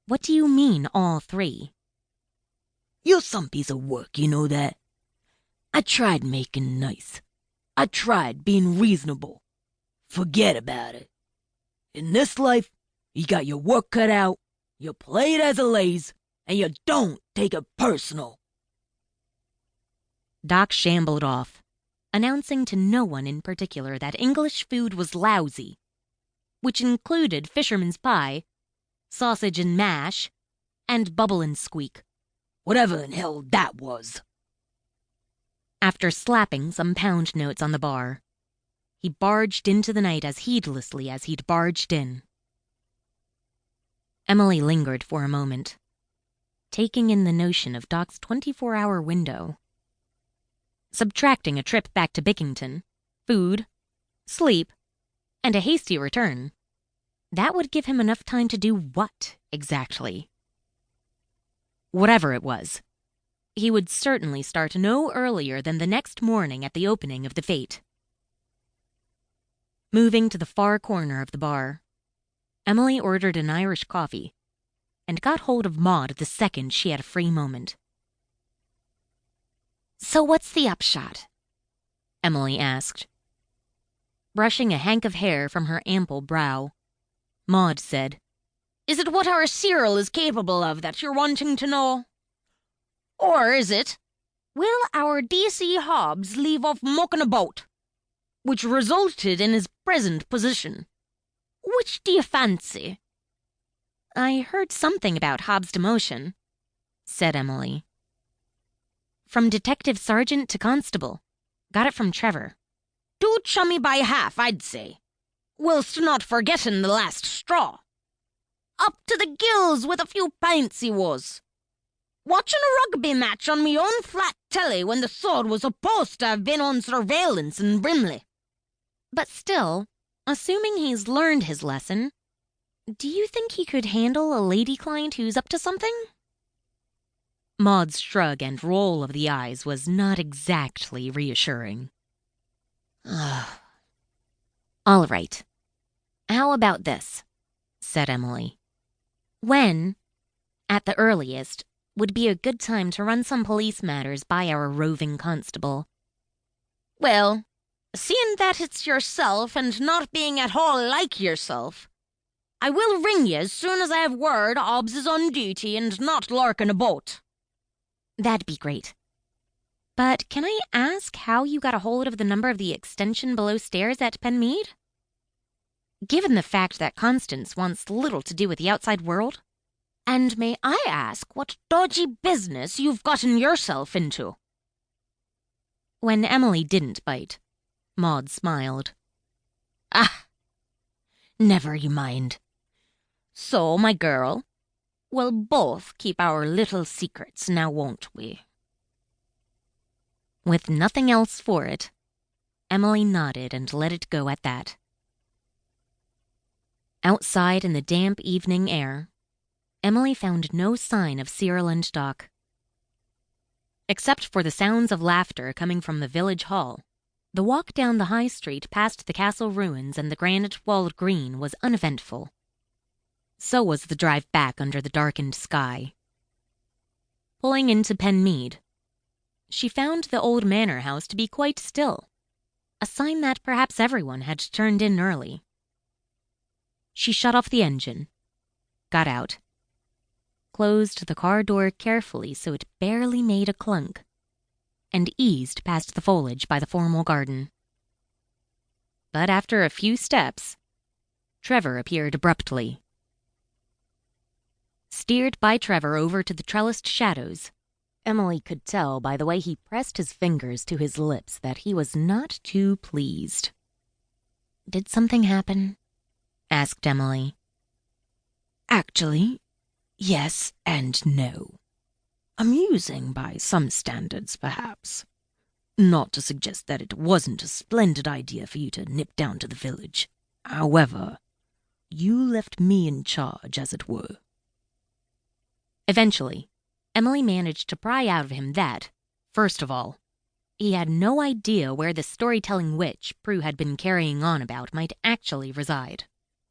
What do you mean, all three? You're some piece of work, you know that? I tried making nice. I tried being reasonable. Forget about it. In this life, you got your work cut out, you play it as a laze, and you don't take it personal. Doc shambled off, announcing to no one in particular that English food was lousy, which included fisherman's pie, sausage and mash, and bubble and squeak. Whatever in hell that was. After slapping some pound notes on the bar, he barged into the night as heedlessly as he'd barged in. Emily lingered for a moment, taking in the notion of Doc's 24-hour window. Subtracting a trip back to Bickington, food, sleep, and a hasty return, that would give him enough time to do what, exactly? Whatever it was, he would certainly start no earlier than the next morning at the opening of the fete. Moving to the far corner of the bar, Emily ordered an Irish coffee and got hold of Maud the second she had a free moment. "So what's the upshot?" Emily asked. Brushing a hank of hair from her ample brow, Maud said, "Is it what our Cyril is capable of that you're wanting to know? Or is it, will our D.C. Hobbs leave off mucking about, which resulted in his present position? Which do you fancy?" "I heard something about Hobbs' demotion," said Emily. "From detective sergeant to constable. Got it from Trevor." "Too chummy by half, I'd say, whilst not forgetting the last straw. Up to the gills with a few pints he was. Watching a rugby match on me own flat telly when the sword was supposed to have been on surveillance in Brimley." "But still, assuming he's learned his lesson, do you think he could handle a lady client who's up to something?" Maud's shrug and roll of the eyes was not exactly reassuring. "All right. How about this?" said Emily. "When, at the earliest, would be a good time to run some police matters by our roving constable?" "Well, seeing that it's yourself and not being at all like yourself, I will ring you as soon as I have word Hobbs is on duty and not lurking about." "That'd be great. But can I ask how you got a hold of the number of the extension below stairs at Penmead? Given the fact that Constance wants little to do with the outside world? And may I ask what dodgy business you've gotten yourself into?" When Emily didn't bite, Maud smiled. "Ah, never you mind. So, my girl, we'll both keep our little secrets now, won't we?" With nothing else for it, Emily nodded and let it go at that. Outside in the damp evening air, Emily found no sign of Cyril and Doc. Except for the sounds of laughter coming from the village hall, the walk down the high street past the castle ruins and the granite-walled green was uneventful. So was the drive back under the darkened sky. Pulling into Penmead, she found the old manor house to be quite still, a sign that perhaps everyone had turned in early. She shut off the engine, got out, closed the car door carefully so it barely made a clunk, and eased past the foliage by the formal garden. But after a few steps, Trevor appeared abruptly. Steered by Trevor over to the trellised shadows, Emily could tell by the way he pressed his fingers to his lips that he was not too pleased. "Did something happen?" asked Emily. "Actually, yes and no. Amusing by some standards, perhaps. Not to suggest that it wasn't a splendid idea for you to nip down to the village. However, you left me in charge, as it were." Eventually, Emily managed to pry out of him that, first of all, he had no idea where the storytelling witch Prue had been carrying on about might actually reside.